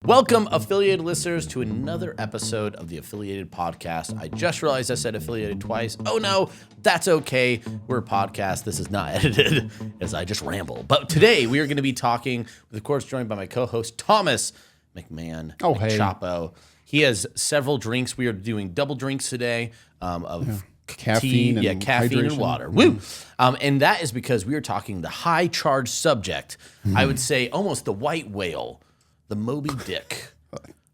Welcome, affiliated listeners, to another episode of the Affiliated Podcast. I just realized I said affiliated twice. Oh no, that's okay. We're a podcast. This is not edited, as I just ramble. But today we are going to be talking, with, of course, joined by my co-host, Thomas McMahon. Oh, hey. Chapo. He has several drinks. We are doing double drinks today of Caffeine tea, and caffeine and hydration. water. Woo! And that is because we are talking the high charge subject. I would say almost the white whale, the Moby Dick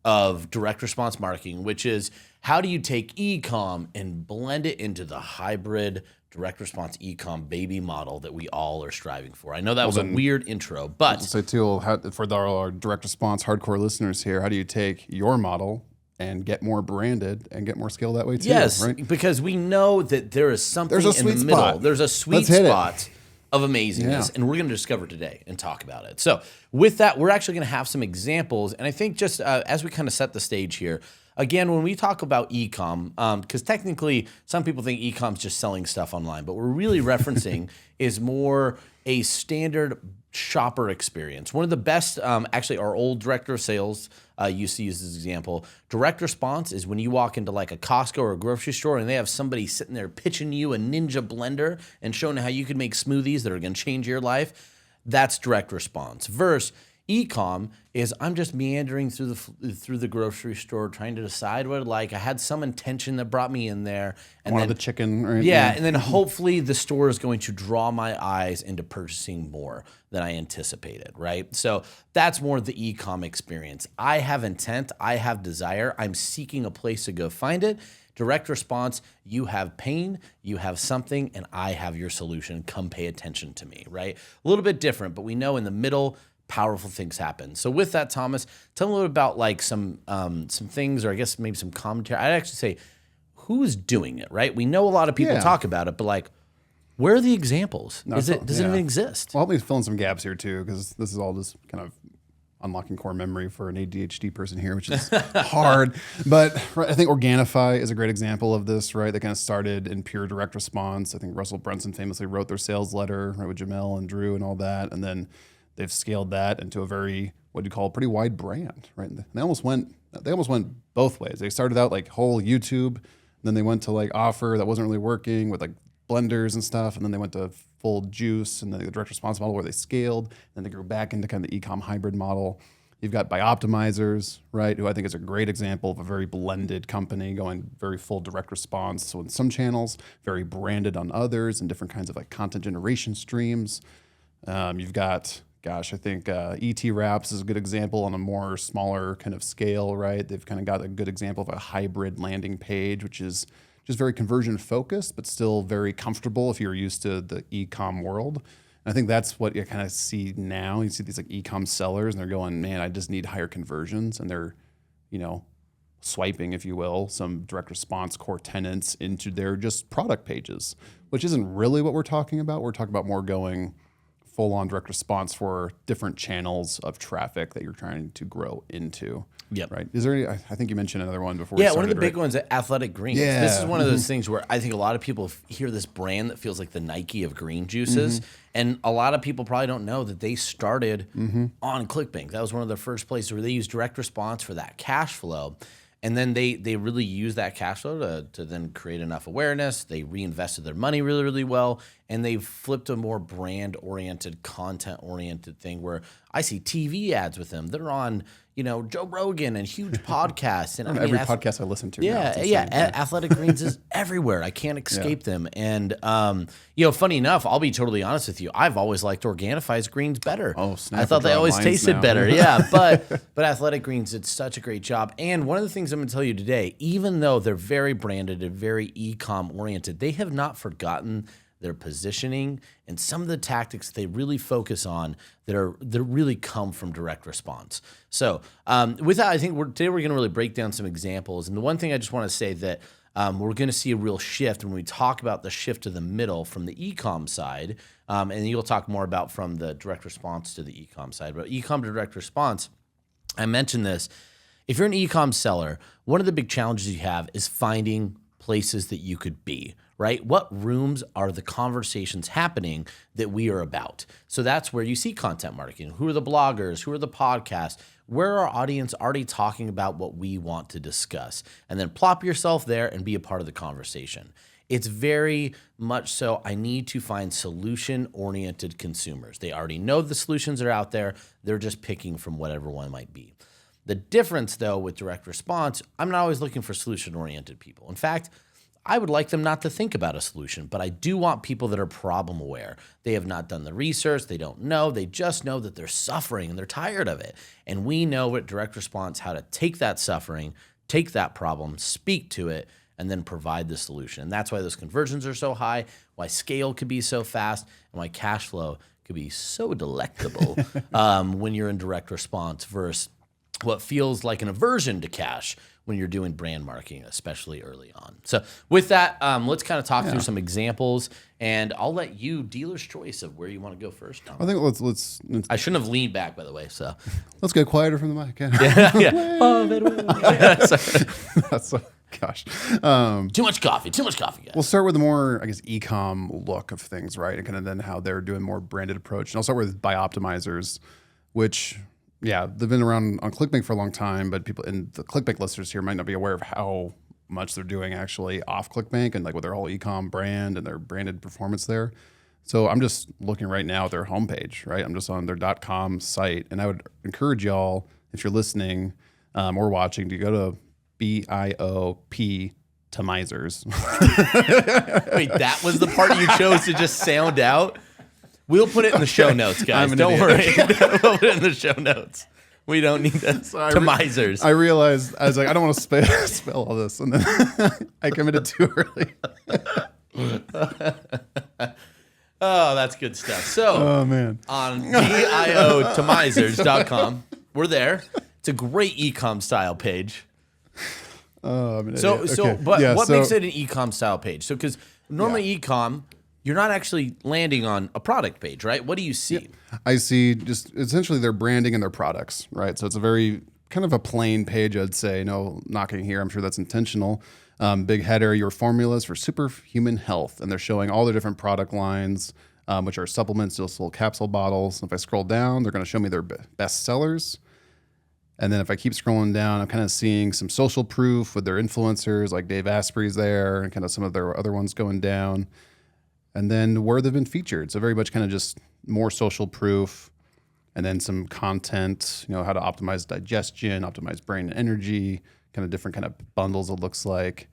of direct response marketing, which is how do you take e-com and blend it into the hybrid direct response e-com baby model that we all are striving for. I know that was a weird intro, but So too, for our direct response hardcore listeners here, how do you take your model and get more branded and get more scale that way too? yes, right? because we know that there is something There's a in the sweet middle. spot. There's a sweet Let's hit it. spot of amazingness, Yeah. and we're going to discover today and talk about it. So with that, we're actually going to have some examples, and I think just as we kind of set the stage here, again, when we talk about e-com, because technically some people think e-com is just selling stuff online, but we're really referencing is more a standard shopper experience. One of the best, actually, our old director of sales used to use this example. Direct response is when you walk into like a Costco or a grocery store and they have somebody sitting there pitching you a ninja blender and showing how you can make smoothies that are going to change your life. That's direct response. Versus e-com is I'm just meandering through the grocery store trying to decide what I like. I had some intention that brought me in there, and One of then the chicken, right? yeah, and then hopefully the store is going to draw my eyes into purchasing more than I anticipated, right? So that's more the e-com experience. I have intent, I have desire, I'm seeking a place to go find it. Direct response, you have pain, you have something, and I have your solution. Come pay attention to me, right? A little bit different, but we know in the middle, powerful things happen. So with that, Thomas, tell me a little bit about like some things, or I guess maybe some commentary. I'd actually say, who's doing it, right? We know a lot of people Yeah. talk about it, but like, where are the examples? No, Does it yeah. even exist? Well, help me fill in some gaps here too, because this is all just kind of unlocking core memory for an ADHD person here, which is hard. But right, I think Organifi is a great example of this, right? They kind of started in pure direct response. I think Russell Brunson famously wrote their sales letter, right, with Jamel and Drew and all that, and then they've scaled that into a very, what do you call, a pretty wide brand, right? And they almost went both ways. They started out like whole YouTube, then they went to like offer that wasn't really working with like blenders and stuff, and then they went to full juice and the direct response model where they scaled, and then they grew back into kind of the e-com hybrid model. You've got Bioptimizers, right, who I think is a great example of a very blended company going very full direct response. So in some channels, very branded on others, and different kinds of like content generation streams. You've got, I think ET Wraps is a good example on a more smaller kind of scale, right? They've kind of got a good example of a hybrid landing page, which is just very conversion focused, but still very comfortable if you're used to the e-com world. And I think that's what you kind of see now. You see these like e-com sellers and they're going, man, I just need higher conversions. And they're, swiping, if you will, some direct response core tenants into their just product pages, which isn't really what we're talking about. We're talking about more going full-on direct response for different channels of traffic that you're trying to grow into. Yep. Right. Is there any, I think you mentioned another one before. Yeah, we started, one of the big right? ones, Athletic Greens. Yeah. This is one of those things where I think a lot of people hear this brand that feels like the Nike of green juices. And a lot of people probably don't know that they started on ClickBank. That was one of the first places where they used direct response for that cash flow. And then they really used that cash flow to then create enough awareness. They reinvested their money really, really well. And they flipped a more brand-oriented, content-oriented thing where I see TV ads with them. They're on, Joe Rogan and huge podcasts. And Every podcast I listen to. now, Yeah, it's the yeah. same. Athletic Greens is everywhere. I can't escape them. And, funny enough, I'll be totally honest with you. I've always liked Organifi's greens better. Oh, snap, I thought we're they drawing always lines tasted now. better. Yeah, but Athletic Greens did such a great job. And one of the things I'm going to tell you today, even though they're very branded and very e-com oriented, they have not forgotten their positioning and some of the tactics they really focus on that really come from direct response. So with that, I think today we're going to really break down some examples. And the one thing I just want to say that we're going to see a real shift when we talk about the shift to the middle from the e-com side, and you'll talk more about from the direct response to the e-com side. But e-com to direct response, I mentioned this. If you're an e-com seller, one of the big challenges you have is finding places that you could be, right? What rooms are the conversations happening that we are about? So that's where you see content marketing. Who are the bloggers? Who are the podcasts? Where our audience already talking about what we want to discuss, and then plop yourself there and be a part of the conversation. It's very much so, I need to find solution-oriented consumers. They already know the solutions are out there. They're just picking from whatever one might be. The difference, though, with direct response, I'm not always looking for solution-oriented people. In fact, I would like them not to think about a solution, but I do want people that are problem aware. They have not done the research. They don't know. They just know that they're suffering and they're tired of it. And we know at direct response how to take that suffering, take that problem, speak to it, and then provide the solution. And that's why those conversions are so high, why scale could be so fast, and why cash flow could be so delectable when you're in direct response versus what feels like an aversion to cash when you're doing brand marketing, especially early on. So with that, let's kind of talk through some examples, and I'll let you, dealer's choice of where you want to go first, Tom. I think let's I shouldn't have leaned back, by the way. So let's get quieter from the mic. yeah. That's so, gosh. Too much coffee, guys. We'll start with the more, I guess, e-com look of things, right? And kind of then how they're doing more branded approach. And I'll start with Bioptimizers, which, yeah, they've been around on ClickBank for a long time, but people in the ClickBank listeners here might not be aware of how much they're doing actually off ClickBank and like with their whole e-com brand and their branded performance there. So I'm just looking right now at their homepage, right? I'm just on their .com site, and I would encourage y'all, if you're listening or watching, to go to Bioptimizers. Wait, that was the part you chose to just sound out? We'll put it in the show notes, guys. Don't worry. We'll put it in the show notes. We don't need that. Tomizers. I realized, I was like, I don't want to spell all this. And then I committed too early. Oh, that's good stuff. So, oh, man. On Bioptimizers.com, we're there. It's a great e-com style page. Oh, I'm an So, idiot. so, Okay. but Yeah, what makes it an e-com style page? So, because normally Yeah. e-com, you're not actually landing on a product page, right? What do you see? I see just essentially their branding and their products, right? So it's a very kind of a plain page, I'd say. No knocking here. I'm sure that's intentional. Big header, your formulas for superhuman health. And they're showing all their different product lines, which are supplements, just little capsule bottles. If I scroll down, they're going to show me their best sellers. And then if I keep scrolling down, I'm kind of seeing some social proof with their influencers, like Dave Asprey's there, and kind of some of their other ones going down. And then where they've been featured. So very much kind of just more social proof, and then some content, you know, how to optimize digestion, optimize brain and energy, kind of different kind of bundles it looks like.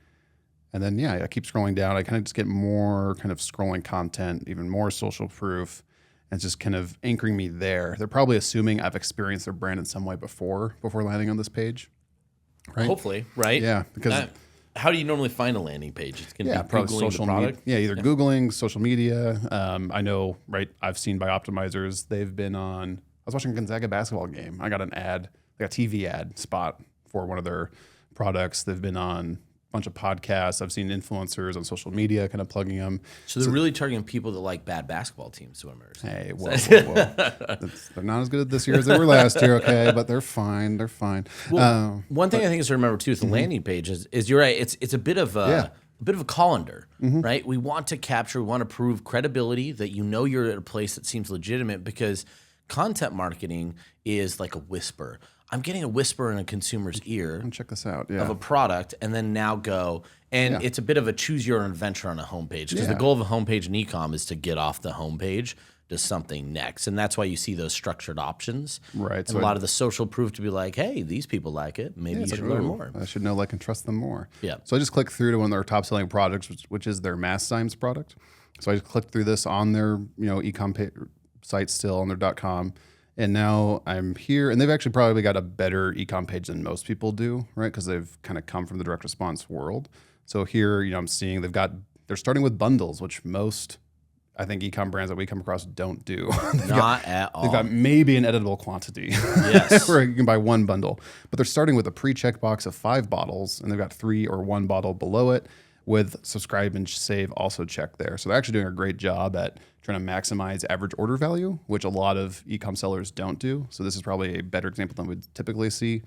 And then, yeah, I keep scrolling down. I kind of just get more kind of scrolling content, even more social proof. And it's just kind of anchoring me there. They're probably assuming I've experienced their brand in some way before landing on this page. Right? Hopefully, right? Yeah, because how do you normally find a landing page? It's going to be probably Googling social the product. Either Googling, social media. I know, right? I've seen Bioptimizers. They've been on. I was watching a Gonzaga basketball game. I got an ad, like a TV ad spot for one of their products. They've been on a bunch of podcasts. I've seen influencers on social media, kind of plugging them. So they're really targeting people that like bad basketball team swimmers. Hey, whoa. They're not as good this year as they were last year, okay? But they're fine. They're fine. Well, one thing I think is to remember too with the landing page is you're right. It's a bit of a colander, right? We want to capture, we want to prove credibility that you know you're at a place that seems legitimate, because content marketing is like a whisper. I'm getting a whisper in a consumer's ear check this out. of a product, and then now go. And it's a bit of a choose your own adventure on a homepage, because the goal of a homepage in e-com is to get off the homepage to something next. And that's why you see those structured options. Right. And a lot of the social proof to be like, hey, these people like it. Maybe you should learn more. I should know, like, and trust them more. Yeah. So I just clicked through to one of their top selling products, which is their Mass Times product. So I just clicked through this on their e-com site still on their .com. And now I'm here, and they've actually probably got a better e-com page than most people do, right? Because they've kind of come from the direct response world. So here, I'm seeing they're starting with bundles, which most, I think, e-com brands that we come across don't do. At all. They've got maybe an editable quantity, Yes. where you can buy one bundle. But they're starting with a pre-check box of 5 bottles, and they've got 3 or 1 bottle below it with subscribe and save also checked there. So they're actually doing a great job at trying to maximize average order value, which a lot of e-com sellers don't do. So this is probably a better example than we'd typically see.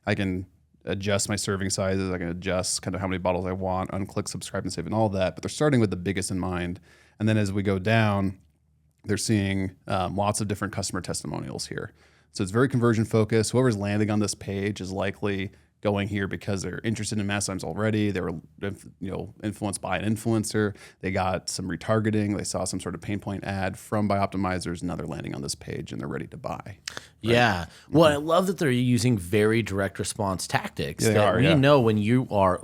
I can adjust my serving sizes. I can adjust kind of how many bottles I want, unclick, subscribe, and save, and all that. But they're starting with the biggest in mind. And then as we go down, they're seeing lots of different customer testimonials here. So it's very conversion focused. Whoever's landing on this page is likely going here because they're interested in Mastimes already. They were, influenced by an influencer. They got some retargeting. They saw some sort of pain point ad from Bioptimizers. Now they're landing on this page and they're ready to buy. Right? Yeah. Well, I love that they're using very direct response tactics. They that are, we know when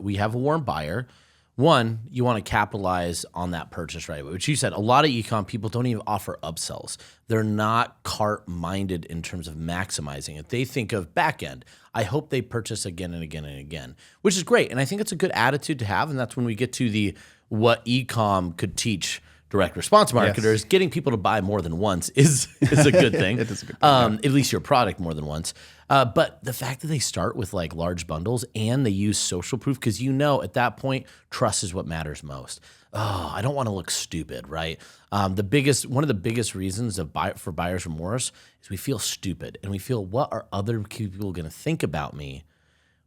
we have a warm buyer. One, you want to capitalize on that purchase right away, which you said a lot of e-com people don't even offer upsells. They're not cart minded in terms of maximizing it. They think of back end. I hope they purchase again and again and again, which is great. And I think it's a good attitude to have. And that's when we get to the what e-com could teach direct response marketers. Getting people to buy more than once is a good thing. It is a good thing. At least your product more than once. But the fact that they start with like large bundles and they use social proof, because at that point, trust is what matters most. Oh, I don't want to look stupid, right? One of the biggest reasons for buyer's remorse is we feel stupid and we feel, what are other people going to think about me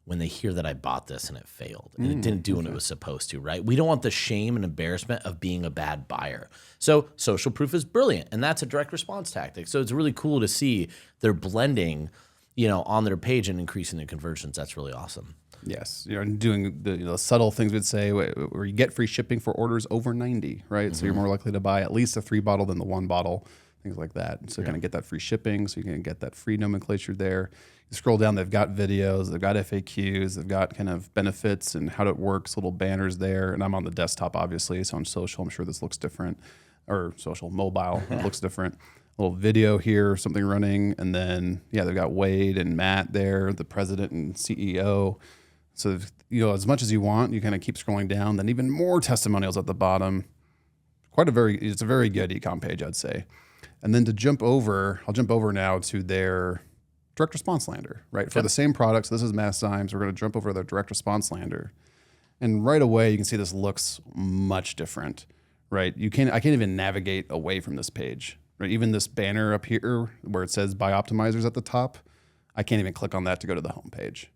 when they hear that I bought this and it failed and it didn't do what it was supposed to, right? We don't want the shame and embarrassment of being a bad buyer. So social proof is brilliant, and that's a direct response tactic. So it's really cool to see they're blending, on their page and increasing the conversions. That's really awesome. Yes, and doing the subtle things we'd say where you get free shipping for orders over 90, right? So you're more likely to buy at least a 3 bottle than the 1 bottle, things like that. So you're going to get that free shipping, so you're going to get that free nomenclature there. You scroll down, they've got videos, they've got FAQs, they've got kind of benefits and how it works, little banners there. And I'm on the desktop, obviously, so on social, I'm sure this looks different, or social, mobile, it looks different. A little video here, something running, and then, they've got Wade and Matt there, the president and CEO. So, as much as you want, you kind of keep scrolling down, then even more testimonials at the bottom. It's a very good ecom page, I'd say. And then I'll jump over now to their direct response lander, right? For the same products, this is Mastimes. We're going to jump over their direct response lander. And right away, you can see this looks much different, right? I can't even navigate away from this page, right? Even this banner up here where it says Bioptimizers at the top, I can't even click on that to go to the home page,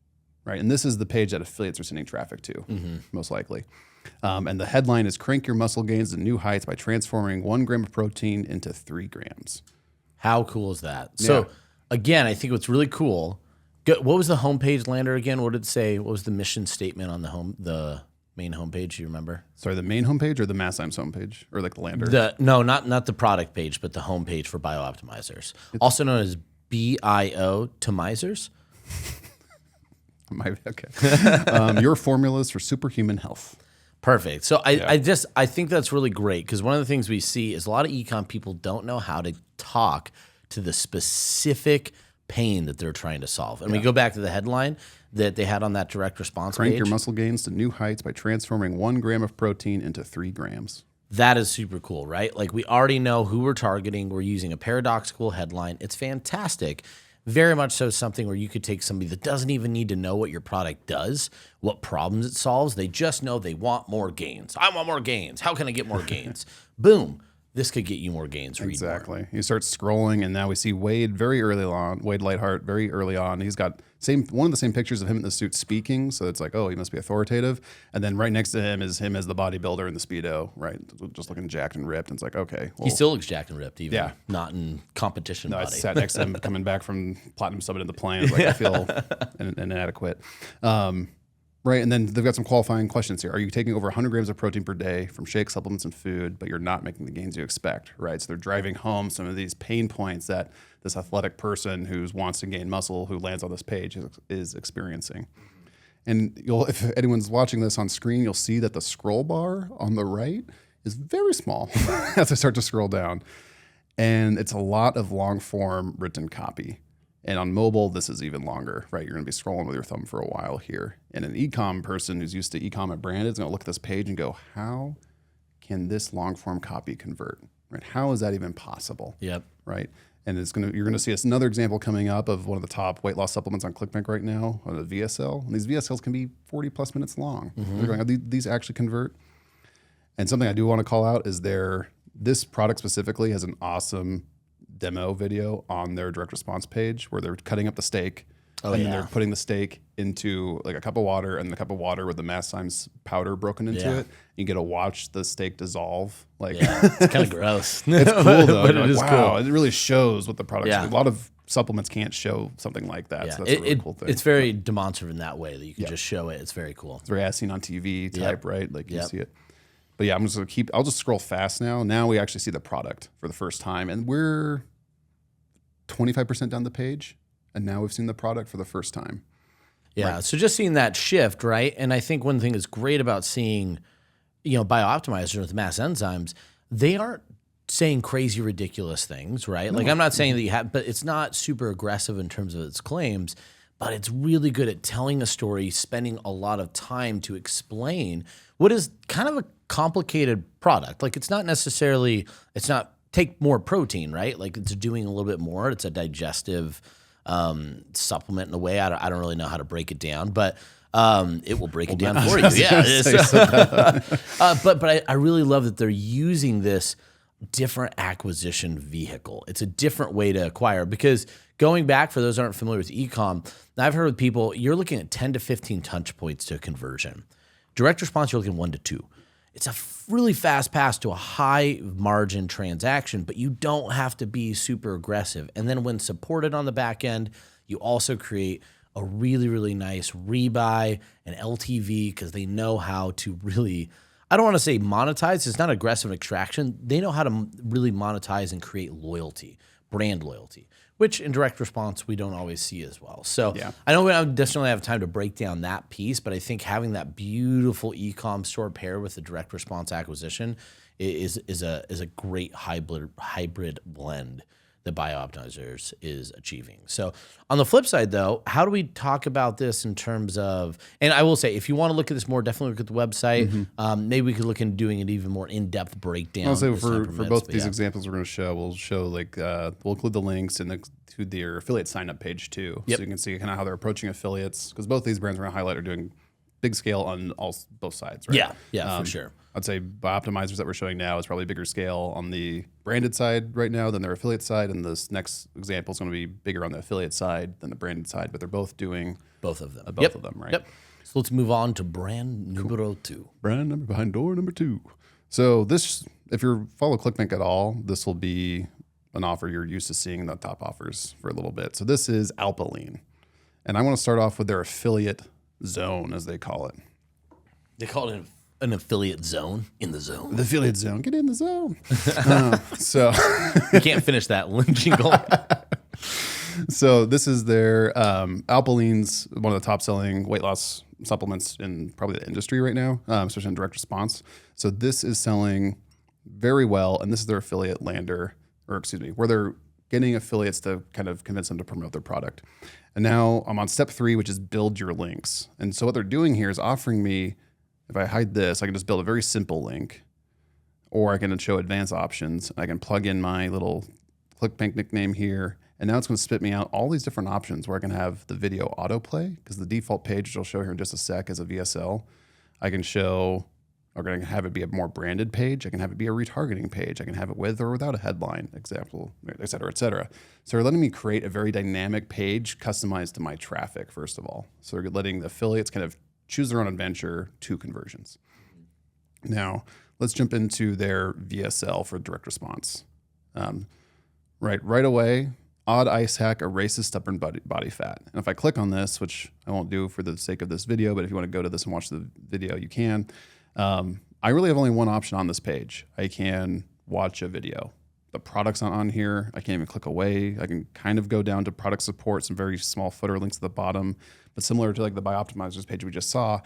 right? And this is the page that affiliates are sending traffic to, most likely. And the headline is "Crank Your Muscle Gains to New Heights by Transforming 1 gram of protein into 3 grams." How cool is that? So again, I think what's really cool. What was the homepage lander again? What did it say? What was the mission statement on the main homepage? Do you remember? Sorry, the main homepage or the Mastimes homepage, or like the lander? No, not the product page, but the homepage for Bioptimizers, also known as Bioptimizers. Okay. Your formulas for superhuman health. Perfect. So I think that's really great, because one of the things we see is a lot of ecom people don't know how to talk to the specific pain that they're trying to solve. And we go back to the headline that they had on that direct response Crank page. your muscle gains to new heights by transforming 1 gram of protein into 3 grams. That is super cool, right? Like, we already know who we're targeting. We're using a paradoxical headline. It's fantastic. Very much so something where you could take somebody that doesn't even need to know what your product does, what problems it solves. They just know they want more gains. I want more gains. How can I get more gains? Boom. This could get you more gains. Exactly. You start scrolling, and now we see Wade very early on. Wade Lightheart very early on. He's got one of the same pictures of him in the suit speaking. So it's like, oh, he must be authoritative. And then right next to him is him as the bodybuilder in the Speedo, right? Just looking jacked and ripped. And it's like, okay. Well, he still looks jacked and ripped, even not in competition body. I sat next to him coming back from Platinum Summit in the plane. I was like, I feel inadequate. Right, and then they've got some qualifying questions here. Are you taking over 100 grams of protein per day from shakes, supplements, and food, but you're not making the gains you expect, right? So they're driving home some of these pain points that this athletic person who wants to gain muscle, who lands on this page, is experiencing. And if anyone's watching this on screen, you'll see that the scroll bar on the right is very small as I start to scroll down. And it's a lot of long-form written copy. And on mobile, this is even longer, right? You're going to be scrolling with your thumb for a while here. And an e-com person who's used to e-com at branded is going to look at this page and go, how can this long-form copy convert? Right? How is that even possible? Yep. Right? And you're going to see another example coming up of one of the top weight loss supplements on ClickBank right now, on a VSL. And these VSLs can be 40 plus minutes long. They're going, these actually convert. And something I do want to call out is this product specifically has an awesome demo video on their direct response page where they're cutting up the steak then they're putting the steak into like a cup of water, and the cup of water with the Mastimes powder broken into it. You get to watch the steak dissolve. Like, it's kind of gross. It's cool though. But it is wow, cool. it really shows what the product is. A lot of supplements can't show something like that. Yeah. So that's a really cool thing. It's very demonstrative in that way that you can just show it. It's very cool. It's very as seen on TV type, right? Like you see it. But yeah, I'll just scroll fast now. Now we actually see the product for the first time, and we're 25% down the page, and now we've seen the product for the first time. Yeah. Right. So just seeing that shift, right? And I think one thing that's great about seeing, Bioptimizers with mass enzymes, they aren't saying crazy, ridiculous things, right? Like I'm not saying that you have, but it's not super aggressive in terms of its claims, but it's really good at telling a story, spending a lot of time to explain what is kind of a complicated product. Like it's not take more protein, right? Like it's doing a little bit more. It's a digestive supplement in a way. I don't really know how to break it down, but it will break it down for you. Yeah. But I really love that they're using this different acquisition vehicle. It's a different way to acquire, because going back, for those who aren't familiar with e-com, I've heard with people, you're looking at 10 to 15 touch points to conversion. Direct response, you're looking at 1 to 2. It's a really fast pass to a high margin transaction, but you don't have to be super aggressive. And then when supported on the back end, you also create a really, really nice rebuy and LTV, because they know how to really, I don't want to say monetize. It's not aggressive extraction. They know how to really monetize and create loyalty, brand loyalty, which in direct response, we don't always see as well. So I know we don't definitely have time to break down that piece, but I think having that beautiful e-com store paired with the direct response acquisition is a great hybrid blend that Bioptimizers is achieving. So on the flip side, though, how do we talk about this in terms of, and I will say, if you want to look at this more, definitely look at the website. Maybe we could look into doing an even more in-depth breakdown. I'll say for both these examples we're going to show, we'll show we'll include the links to their affiliate sign-up page too. So you can see kind of how they're approaching affiliates, because both these brands we're going to highlight are doing big scale on both sides, right? Yeah, for sure. I'd say Bioptimizers that we're showing now is probably bigger scale on the branded side right now than their affiliate side, and this next example is going to be bigger on the affiliate side than the branded side, but they're both doing both of them. Both of them, right? Yep. So let's move on to brand numero 2. Brand number behind door number 2. So this, if you follow ClickBank at all, this will be an offer you're used to seeing in the top offers for a little bit. So this is Alpalene, and I want to start off with their affiliate zone, as they call it. They call it an affiliate zone, in the zone. The affiliate zone. Get in the zone. So you can't finish that jingle. So this is their Alpalene's one of the top selling weight loss supplements in probably the industry right now, especially in direct response. So this is selling very well, and this is their affiliate lander, where they're getting affiliates to kind of convince them to promote their product. And now I'm on step 3, which is build your links. And so what they're doing here is offering me, if I hide this, I can just build a very simple link, or I can show advanced options. I can plug in my little ClickBank nickname here, and now it's going to spit me out all these different options where I can have the video autoplay, because the default page, which I'll show here in just a sec, is a VSL. I can show, or I can have it be a more branded page. I can have it be a retargeting page. I can have it with or without a headline, example, et cetera, et cetera. So they're letting me create a very dynamic page customized to my traffic, first of all. So they're letting the affiliates kind of choose their own adventure to conversions. Now, let's jump into their VSL for direct response. Right away, odd ice hack erases stubborn body fat. And if I click on this, which I won't do for the sake of this video, but if you want to go to this and watch the video, you can. I really have only one option on this page. I can watch a video. The product's not on here. I can't even click away. I can kind of go down to product support, some very small footer links at the bottom. But similar to like the Bioptimizers page we just saw,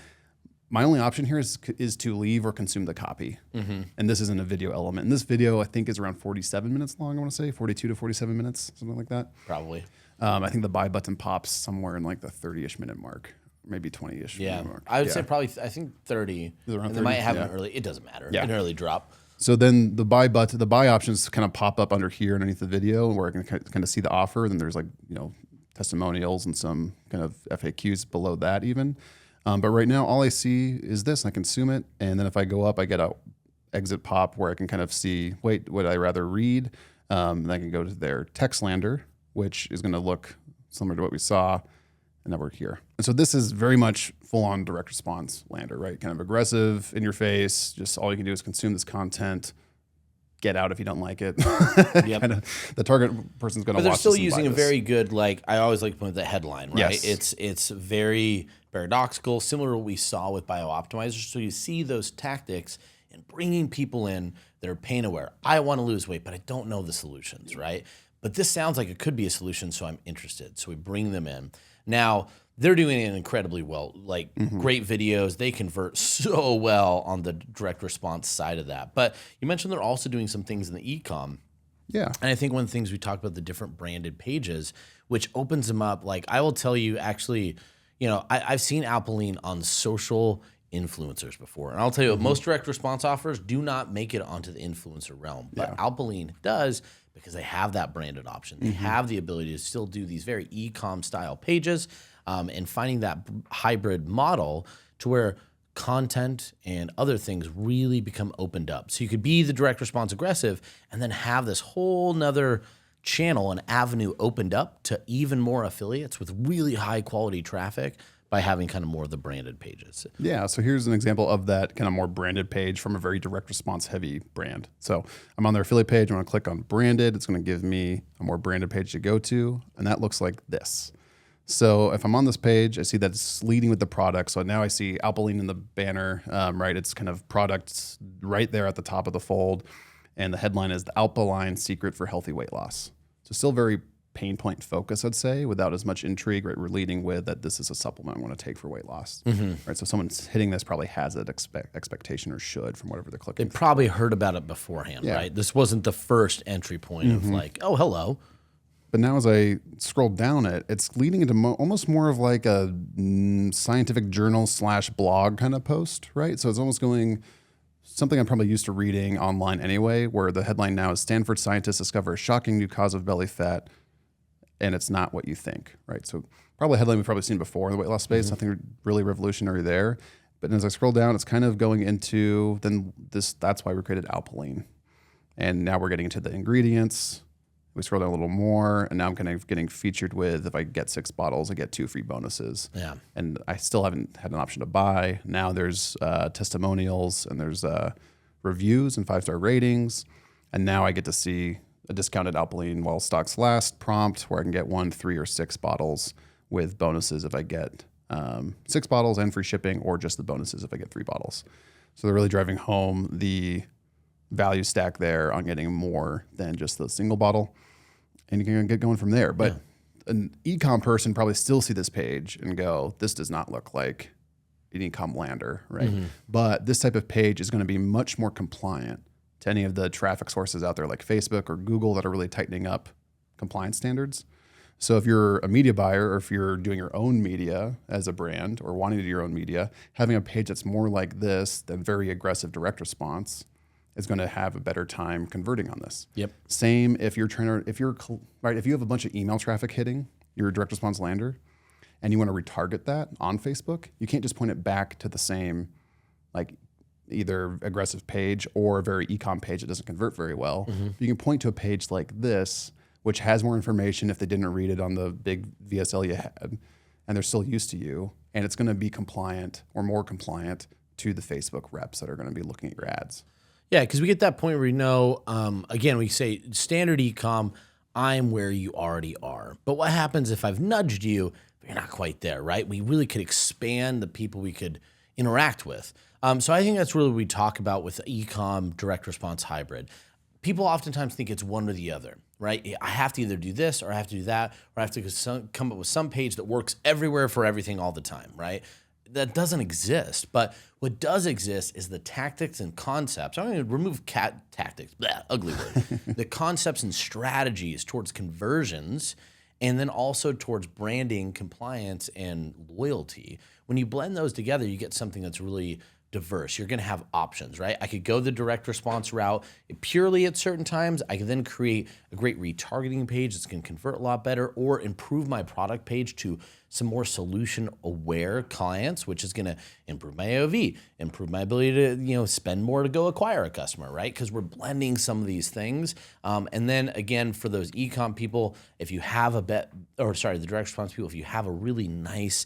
my only option here is to leave or consume the copy. And this isn't a video element. And this video, I think, is around 47 minutes long, I want to say, 42 to 47 minutes, something like that. Probably. I think the buy button pops somewhere in like the 30-ish minute mark, maybe 20-ish minute mark. I would say probably, I think 30. Around and 30? they might have an early, it doesn't matter, an early drop. So then the buy options kind of pop up under here underneath the video, where I can kind of see the offer. Then there's like, testimonials and some kind of FAQs below that even. But right now, all I see is this, and I consume it. And then if I go up, I get a exit pop where I can kind of see, wait, would I rather read? And I can go to their text lander, which is going to look similar to what we saw. And then we're here. And so this is very much full on direct response lander, right? Kind of aggressive, in your face. Just all you can do is consume this content, get out if you don't like it. Yep. The target person's going to watch. But they're still this and buy using a this. very good, like I always like to point the headline, right? Yes. It's very paradoxical, similar to what we saw with Bioptimizers. So you see those tactics and bringing people in that are pain aware. I want to lose weight, but I don't know the solutions, right? But this sounds like it could be a solution, so I'm interested. So we bring them in. Now, they're doing it incredibly well, like great videos. They convert so well on the direct response side of that. But you mentioned they're also doing some things in the e-com. Yeah. And I think one of the things we talked about the different branded pages, which opens them up. Like I will tell you, actually, I've seen Alpalene on social influencers before. And I'll tell you, most direct response offers do not make it onto the influencer realm. But Alpalene does because they have that branded option. They have the ability to still do these very e-com style pages. And finding that hybrid model to where content and other things really become opened up. So you could be the direct response aggressive and then have this whole nother channel and avenue opened up to even more affiliates with really high quality traffic by having kind of more of the branded pages. Yeah, so here's an example of that kind of more branded page from a very direct response heavy brand. So I'm on their affiliate page. I'm going to click on branded. It's going to give me a more branded page to go to. And that looks like this. So if I'm on this page, I see that it's leading with the product. So now I see Alpalene in the banner, right? It's kind of products right there at the top of the fold. And the headline is the Alpalene secret for healthy weight loss. So still very pain point focus, I'd say, without as much intrigue, right? We're leading with that this is a supplement I want to take for weight loss, right? So someone's hitting this probably has that expectation or should from whatever they're clicking. They probably heard about it beforehand, right? This wasn't the first entry point of like, oh, hello. But now as I scroll down it, it's leading into almost more of like a scientific journal / blog kind of post, right? So it's almost going something I'm probably used to reading online anyway, where the headline now is Stanford scientists discover a shocking new cause of belly fat, and it's not what you think, right? So probably a headline we've probably seen before in the weight loss space, nothing really revolutionary there. But as I scroll down, it's kind of going into that's why we created Alpalene. And now we're getting into the ingredients. We scroll down a little more, and now I'm kind of getting featured with, if I get 6 bottles, I get 2 free bonuses. Yeah. And I still haven't had an option to buy. Now there's testimonials, and there's reviews and 5-star ratings. And now I get to see a discounted Alpalene while stocks last prompt where I can get 1, 3, or 6 bottles with bonuses if I get 6 bottles and free shipping, or just the bonuses if I get 3 bottles. So they're really driving home the value stack there on getting more than just the single bottle, and you can get going from there. But an e-com person probably still see this page and go, this does not look like an e-com lander, right? But this type of page is going to be much more compliant to any of the traffic sources out there like Facebook or Google that are really tightening up compliance standards. So if you're a media buyer, or if you're doing your own media as a brand or wanting to do your own media, having a page that's more like this than very aggressive direct response is going to have a better time converting on this. Yep. Same if you're if you have a bunch of email traffic hitting your direct response lander and you want to retarget that on Facebook, you can't just point it back to the same, like either aggressive page or a very e-com page that doesn't convert very well. You can point to a page like this, which has more information if they didn't read it on the big VSL you had, and they're still used to you, and it's going to be compliant or more compliant to the Facebook reps that are going to be looking at your ads. Yeah, because we get that point where we know, again, we say standard e-com, I'm where you already are. But what happens if I've nudged you, but you're not quite there, right? We really could expand the people we could interact with. So I think that's really what we talk about with e-com direct response hybrid. People oftentimes think it's one or the other, right? I have to either do this or I have to do that, or I have to come up with some page that works everywhere for everything all the time, right? That doesn't exist. But what does exist is the tactics and concepts. I'm going to remove tactics, ugly word. The concepts and strategies towards conversions, and then also towards branding, compliance, and loyalty. When you blend those together, you get something that's really diverse. You're going to have options, right? I could go the direct response route purely at certain times. I can then create a great retargeting page that's going to convert a lot better, or improve my product page to some more solution aware clients, which is going to improve my AOV, improve my ability to, spend more to go acquire a customer, right? Because we're blending some of these things. And then again, for those e-com people, if you have the direct response people, if you have a really nice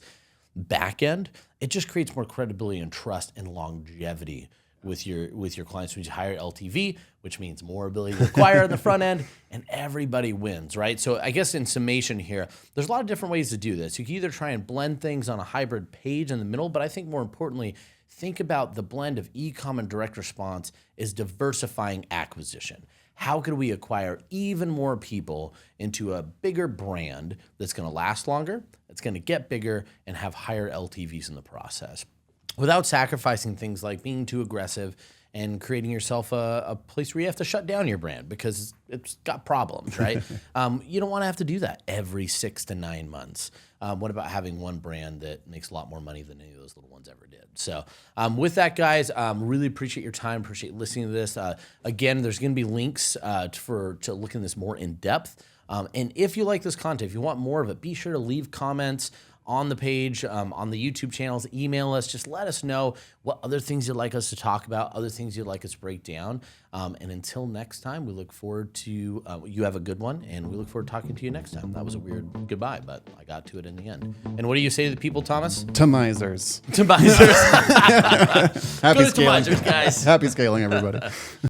back end, it just creates more credibility and trust and longevity with your clients, which means higher LTV, which means more ability to acquire on the front end, and everybody wins, right? So I guess in summation here, there's a lot of different ways to do this. You can either try and blend things on a hybrid page in the middle, but I think more importantly, think about the blend of e-com and direct response as diversifying acquisition. How could we acquire even more people into a bigger brand that's going to last longer, that's going to get bigger, and have higher LTVs in the process, without sacrificing things like being too aggressive and creating yourself a place where you have to shut down your brand because it's got problems, right? You don't want to have to do that every 6 to 9 months. What about having one brand that makes a lot more money than any of those little ones ever did? So with that, guys, really appreciate your time, appreciate listening to this. Again, there's going to be links to look in this more in depth. And if you like this content, if you want more of it, be sure to leave comments on the page, on the YouTube channels, email us, just let us know what other things you'd like us to talk about, other things you'd like us to break down. And until next time, we look forward to, you have a good one, and we look forward to talking to you next time. That was a weird goodbye, but I got to it in the end. And what do you say to the people, Thomas? Optimizers. Optimizers. Happy Go to scaling. Optimizers, guys. Happy scaling, everybody.